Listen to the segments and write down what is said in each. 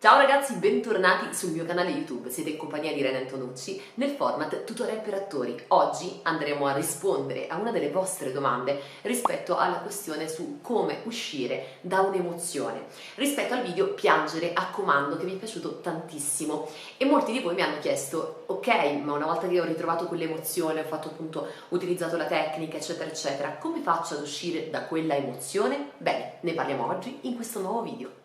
Ciao ragazzi, bentornati sul mio canale YouTube, siete in compagnia di Irene Antonucci nel format Tutorial per attori. Oggi andremo a rispondere a una delle vostre domande rispetto alla questione su come uscire da un'emozione, rispetto al video Piangere a comando che mi è piaciuto tantissimo e molti di voi mi hanno chiesto ok, ma una volta che ho ritrovato quell'emozione, ho fatto appunto, utilizzato la tecnica eccetera eccetera, come faccio ad uscire da quella emozione? Bene, ne parliamo oggi in questo nuovo video.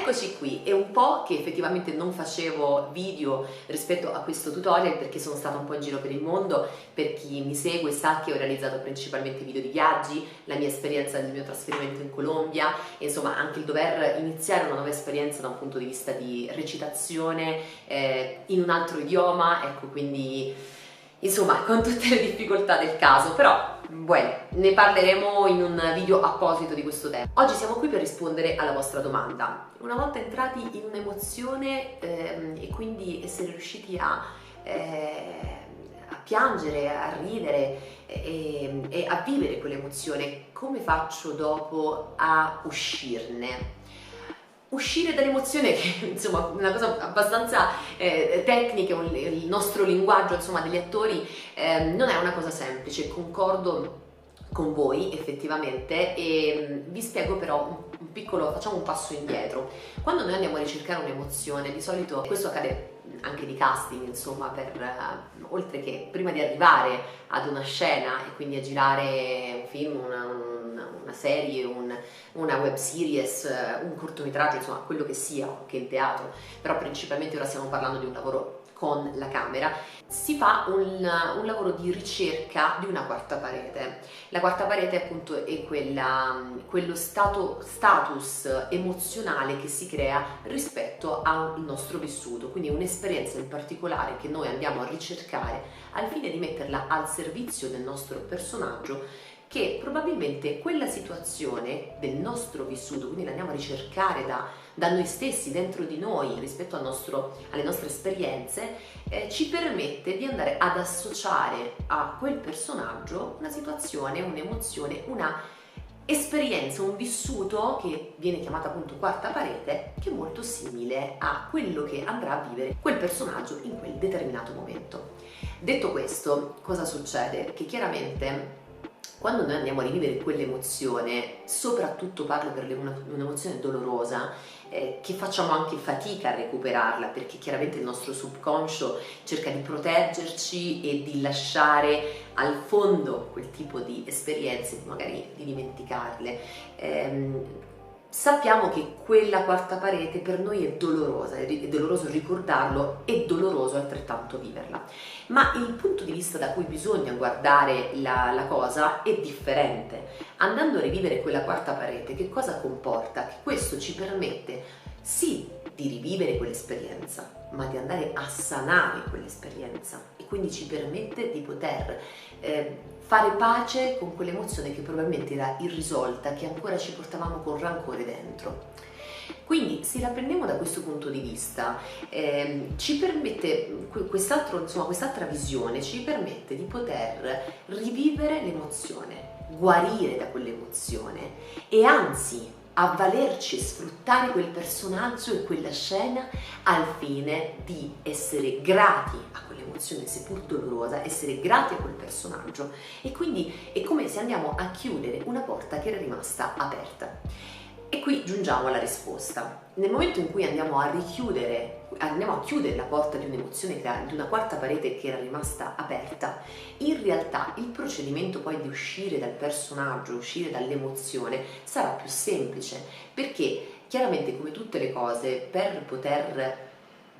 Eccoci qui, è un po' che effettivamente non facevo video rispetto a questo tutorial perché sono stata un po' in giro per il mondo. Per chi mi segue sa che ho realizzato principalmente video di viaggi, la mia esperienza del mio trasferimento in Colombia e insomma anche il dover iniziare una nuova esperienza da un punto di vista di recitazione in un altro idioma, ecco, quindi insomma con tutte le difficoltà del caso, però bueno, ne parleremo in un video apposito di questo tema. Oggi siamo qui per rispondere alla vostra domanda. Una volta entrati in un'emozione e quindi essere riusciti a piangere, a ridere e a vivere quell'emozione, come faccio dopo a uscirne? Uscire dall'emozione, che insomma è una cosa abbastanza tecnica, il nostro linguaggio insomma degli attori non è una cosa semplice, concordo con voi effettivamente, e vi spiego però un piccolo, facciamo un passo indietro. Quando noi andiamo a ricercare un'emozione, di solito questo accade anche di casting, insomma, per oltre che prima di arrivare ad una scena e quindi a girare un film, una serie, una web series, un cortometraggio, insomma quello che sia, anche il teatro, però principalmente ora stiamo parlando di un lavoro con la camera, si fa un lavoro di ricerca di una quarta parete. La quarta parete appunto è quello status emozionale che si crea rispetto al nostro vissuto, quindi un'esperienza in particolare che noi andiamo a ricercare al fine di metterla al servizio del nostro personaggio, che probabilmente quella situazione del nostro vissuto, quindi la andiamo a ricercare da noi stessi, dentro di noi, rispetto alle nostre esperienze, ci permette di andare ad associare a quel personaggio una situazione, un'emozione, una esperienza, un vissuto che viene chiamata appunto quarta parete, che è molto simile a quello che andrà a vivere quel personaggio in quel determinato momento. Detto questo, cosa succede? Che chiaramente quando noi andiamo a rivivere quell'emozione, soprattutto parlo per un'emozione dolorosa, che facciamo anche fatica a recuperarla, perché chiaramente il nostro subconscio cerca di proteggerci e di lasciare al fondo quel tipo di esperienze, magari di dimenticarle. Sappiamo che quella quarta parete per noi è dolorosa, è doloroso ricordarlo, è doloroso altrettanto viverla, ma il punto di vista da cui bisogna guardare la cosa è differente. Andando a rivivere quella quarta parete, che cosa comporta? Che questo ci permette sì di rivivere quell'esperienza, ma di andare a sanare quell'esperienza e quindi ci permette di poter fare pace con quell'emozione che probabilmente era irrisolta, che ancora ci portavamo con rancore dentro. Quindi se la prendiamo da questo punto di vista, ci permette quest'altra visione ci permette di poter rivivere l'emozione, guarire da quell'emozione e anzi avvalerci e sfruttare quel personaggio e quella scena al fine di essere grati a quell'emozione, seppur dolorosa, essere grati a quel personaggio, e quindi è come se andiamo a chiudere una porta che era rimasta aperta. E qui giungiamo alla risposta. Nel momento in cui andiamo a chiudere la porta di un'emozione, di una quarta parete che era rimasta aperta, in realtà il procedimento poi di uscire dal personaggio, uscire dall'emozione, sarà più semplice, perché chiaramente, come tutte le cose, per poter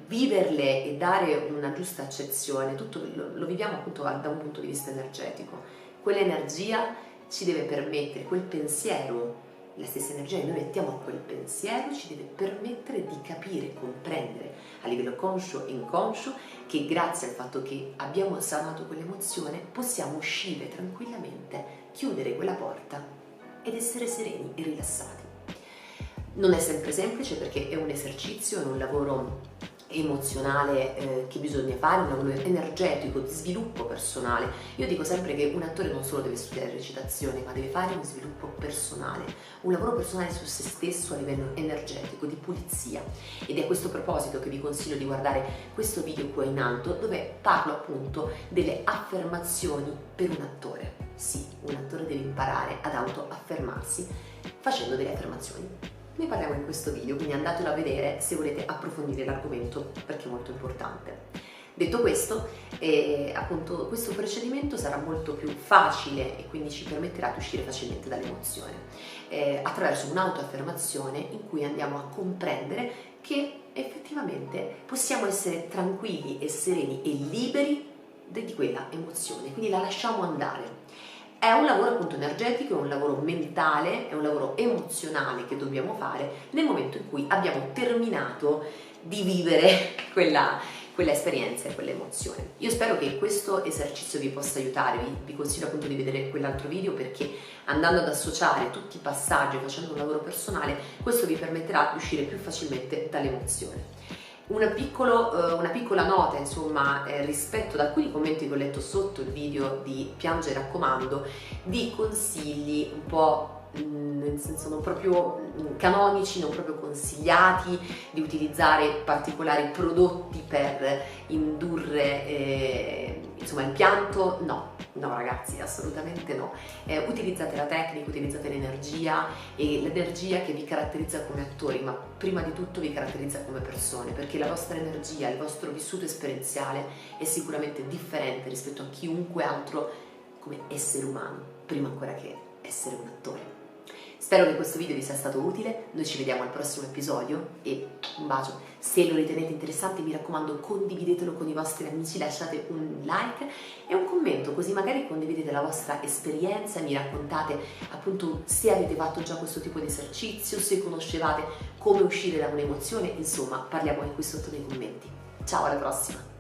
viverle e dare una giusta accezione, tutto lo viviamo appunto da un punto di vista energetico. Quell'energia ci deve permettere, quel pensiero, la stessa energia che noi mettiamo a quel pensiero ci deve permettere di capire, comprendere a livello conscio e inconscio che grazie al fatto che abbiamo sanato quell'emozione possiamo uscire tranquillamente, chiudere quella porta ed essere sereni e rilassati. Non è sempre semplice perché è un esercizio, è un lavoro emozionale che bisogna fare, un lavoro energetico, di sviluppo personale. Io dico sempre che un attore non solo deve studiare recitazione, ma deve fare un sviluppo personale, un lavoro personale su se stesso a livello energetico, di pulizia. Ed è a questo proposito che vi consiglio di guardare questo video qua in alto, dove parlo appunto delle affermazioni per un attore. Sì, un attore deve imparare ad autoaffermarsi facendo delle affermazioni. Ne parliamo in questo video, quindi andatelo a vedere se volete approfondire l'argomento, perché è molto importante. Detto questo, appunto questo procedimento sarà molto più facile e quindi ci permetterà di uscire facilmente dall'emozione, attraverso un'autoaffermazione in cui andiamo a comprendere che effettivamente possiamo essere tranquilli e sereni e liberi di quella emozione, quindi la lasciamo andare. È un lavoro appunto energetico, è un lavoro mentale, è un lavoro emozionale che dobbiamo fare nel momento in cui abbiamo terminato di vivere quella esperienza e quell'emozione. Io spero che questo esercizio vi possa aiutare, vi consiglio appunto di vedere quell'altro video, perché andando ad associare tutti i passaggi, facendo un lavoro personale, questo vi permetterà di uscire più facilmente dall'emozione. Una piccola nota, insomma, rispetto ad alcuni commenti che ho letto sotto il video di Piange raccomando, di consigli un po' nel senso non proprio canonici, non proprio consigliati, di utilizzare particolari prodotti per indurre insomma il pianto. No ragazzi, assolutamente no. Utilizzate la tecnica, utilizzate l'energia, e l'energia che vi caratterizza come attori, ma prima di tutto vi caratterizza come persone, perché la vostra energia, il vostro vissuto esperienziale è sicuramente differente rispetto a chiunque altro come essere umano, prima ancora che essere un attore. Spero che questo video vi sia stato utile, noi ci vediamo al prossimo episodio e un bacio. Se lo ritenete interessante, mi raccomando, condividetelo con i vostri amici, lasciate un like e un commento, così magari condividete la vostra esperienza, mi raccontate appunto se avete fatto già questo tipo di esercizio, se conoscevate come uscire da un'emozione, insomma parliamo qui sotto nei commenti. Ciao, alla prossima!